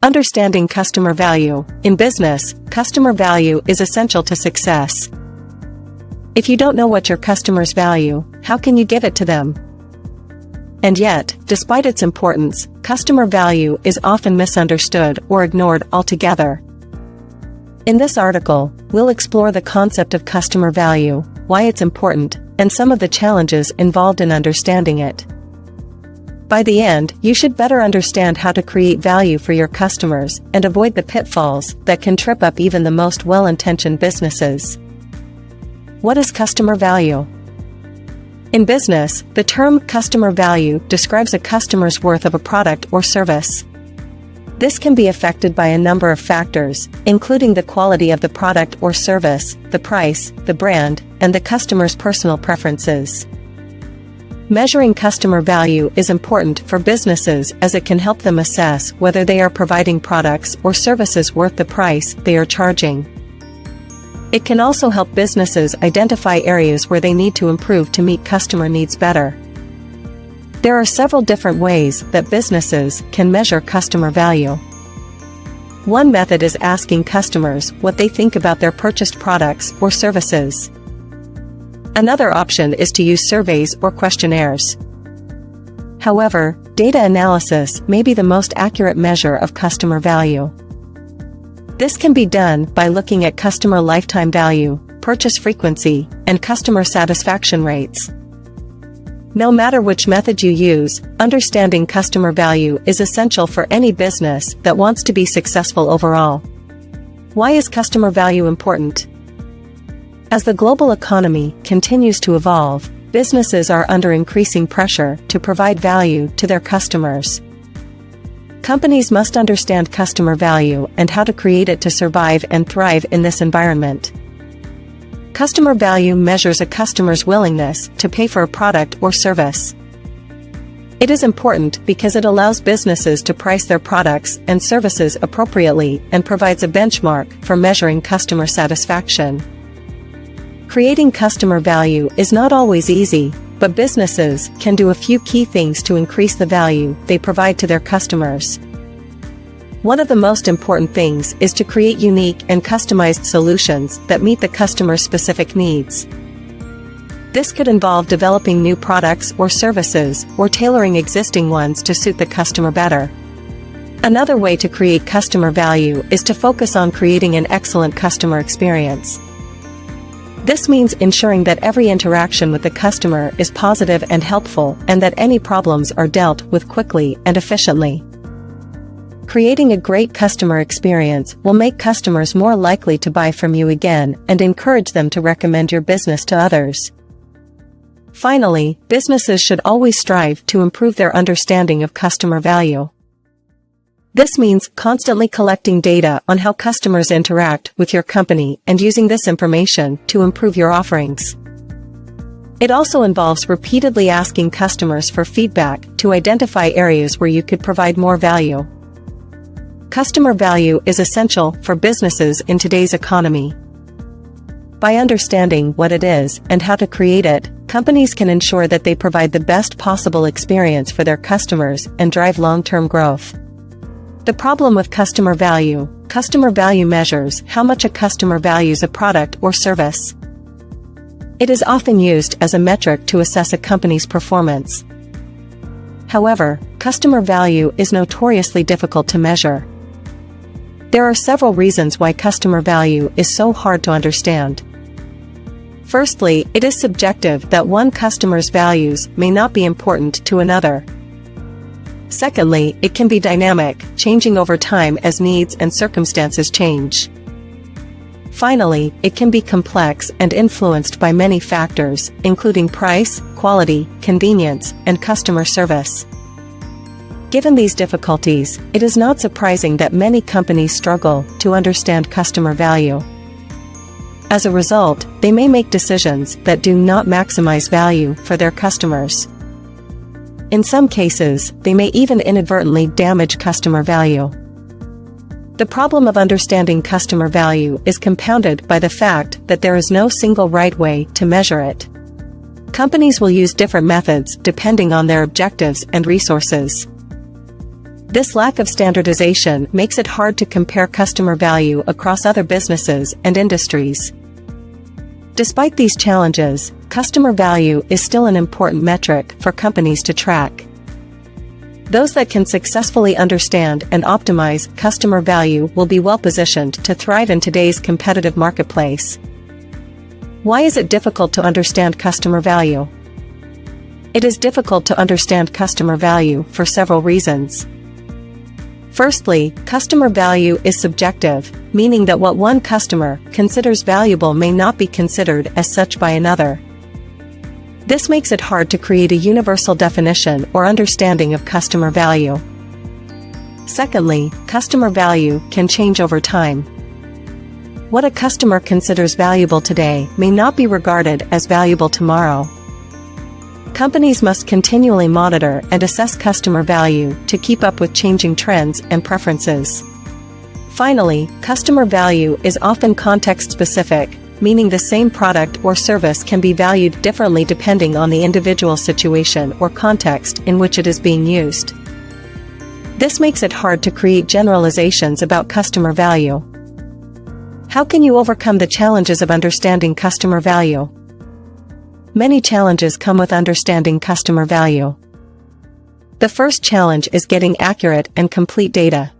Understanding customer value. In business, customer value is essential to success. If you don't know what your customers value, how can you give it to them? And yet, despite its importance, customer value is often misunderstood or ignored altogether. In this article, we'll explore the concept of customer value, why it's important, and some of the challenges involved in understanding it. By the end, you should better understand how to create value for your customers and avoid the pitfalls that can trip up even the most well-intentioned businesses. What is customer value? In business, the term customer value describes a customer's worth of a product or service. This can be affected by a number of factors, including the quality of the product or service, the price, the brand, and the customer's personal preferences. Measuring customer value is important for businesses as it can help them assess whether they are providing products or services worth the price they are charging. It can also help businesses identify areas where they need to improve to meet customer needs better. There are several different ways that businesses can measure customer value. One method is asking customers what they think about their purchased products or services. Another option is to use surveys or questionnaires. However, data analysis may be the most accurate measure of customer value. This can be done by looking at customer lifetime value, purchase frequency, and customer satisfaction rates. No matter which method you use, understanding customer value is essential for any business that wants to be successful overall. Why is customer value important? As the global economy continues to evolve, businesses are under increasing pressure to provide value to their customers. Companies must understand customer value and how to create it to survive and thrive in this environment. Customer value measures a customer's willingness to pay for a product or service. It is important because it allows businesses to price their products and services appropriately and provides a benchmark for measuring customer satisfaction. Creating customer value is not always easy, but businesses can do a few key things to increase the value they provide to their customers. One of the most important things is to create unique and customized solutions that meet the customer's specific needs. This could involve developing new products or services or tailoring existing ones to suit the customer better. Another way to create customer value is to focus on creating an excellent customer experience. This means ensuring that every interaction with the customer is positive and helpful and that any problems are dealt with quickly and efficiently. Creating a great customer experience will make customers more likely to buy from you again and encourage them to recommend your business to others. Finally, businesses should always strive to improve their understanding of customer value. This means constantly collecting data on how customers interact with your company and using this information to improve your offerings. It also involves repeatedly asking customers for feedback to identify areas where you could provide more value. Customer value is essential for businesses in today's economy. By understanding what it is and how to create it, companies can ensure that they provide the best possible experience for their customers and drive long-term growth. The problem with customer value measures how much a customer values a product or service. It is often used as a metric to assess a company's performance. However, customer value is notoriously difficult to measure. There are several reasons why customer value is so hard to understand. Firstly, it is subjective that one customer's values may not be important to another. Secondly, it can be dynamic, changing over time as needs and circumstances change. Finally, it can be complex and influenced by many factors, including price, quality, convenience, and customer service. Given these difficulties, it is not surprising that many companies struggle to understand customer value. As a result, they may make decisions that do not maximize value for their customers. In some cases, they may even inadvertently damage customer value. The problem of understanding customer value is compounded by the fact that there is no single right way to measure it. Companies will use different methods depending on their objectives and resources. This lack of standardization makes it hard to compare customer value across other businesses and industries. Despite these challenges, customer value is still an important metric for companies to track. Those that can successfully understand and optimize customer value will be well-positioned to thrive in today's competitive marketplace. Why is it difficult to understand customer value? It is difficult to understand customer value for several reasons. Firstly, customer value is subjective, meaning that what one customer considers valuable may not be considered as such by another. This makes it hard to create a universal definition or understanding of customer value. Secondly, customer value can change over time. What a customer considers valuable today may not be regarded as valuable tomorrow. Companies must continually monitor and assess customer value to keep up with changing trends and preferences. Finally, customer value is often context-specific, meaning the same product or service can be valued differently depending on the individual situation or context in which it is being used. This makes it hard to create generalizations about customer value. How can you overcome the challenges of understanding customer value? Many challenges come with understanding customer value. The first challenge is getting accurate and complete data.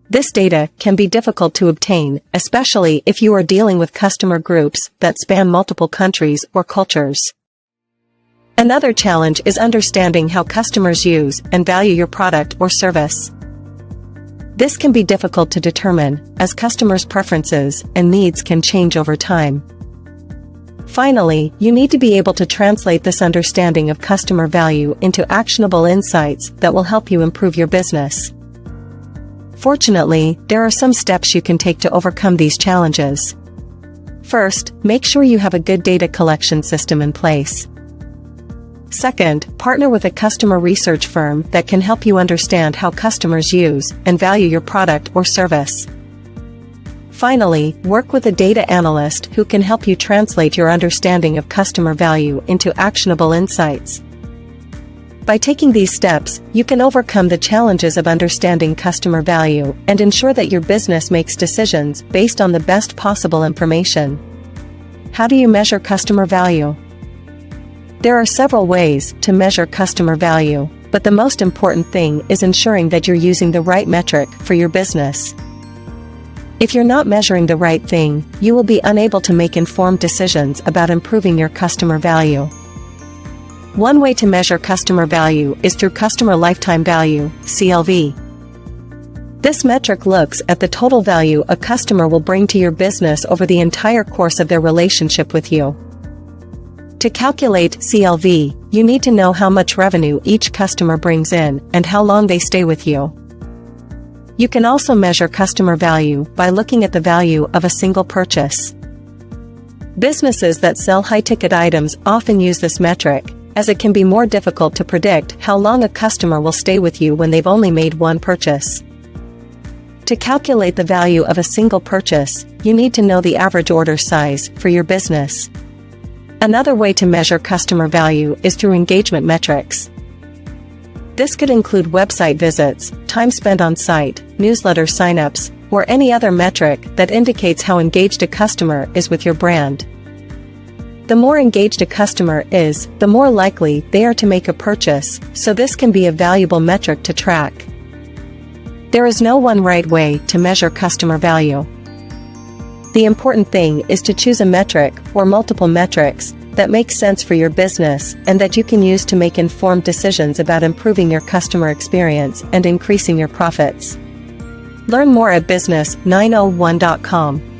This data can be difficult to obtain, especially if you are dealing with customer groups that span multiple countries or cultures. Another challenge is understanding how customers use and value your product or service. This can be difficult to determine, as customers' preferences and needs can change over time. Finally, you need to be able to translate this understanding of customer value into actionable insights that will help you improve your business. Fortunately, there are some steps you can take to overcome these challenges. First, make sure you have a good data collection system in place. Second, partner with a customer research firm that can help you understand how customers use and value your product or service. Finally, work with a data analyst who can help you translate your understanding of customer value into actionable insights. By taking these steps, you can overcome the challenges of understanding customer value and ensure that your business makes decisions based on the best possible information. How do you measure customer value? There are several ways to measure customer value, but the most important thing is ensuring that you're using the right metric for your business. If you're not measuring the right thing, you will be unable to make informed decisions about improving your customer value. One way to measure customer value is through customer lifetime value, CLV. This metric looks at the total value a customer will bring to your business over the entire course of their relationship with you. To calculate CLV, you need to know how much revenue each customer brings in and how long they stay with you. You can also measure customer value by looking at the value of a single purchase. Businesses that sell high-ticket items often use this metric, as it can be more difficult to predict how long a customer will stay with you when they've only made one purchase. To calculate the value of a single purchase, you need to know the average order size for your business. Another way to measure customer value is through engagement metrics. This could include website visits, time spent on site, newsletter signups, or any other metric that indicates how engaged a customer is with your brand. The more engaged a customer is, the more likely they are to make a purchase, so this can be a valuable metric to track. There is no one right way to measure customer value. The important thing is to choose a metric or multiple metrics that make sense for your business and that you can use to make informed decisions about improving your customer experience and increasing your profits. Learn more at business901.com.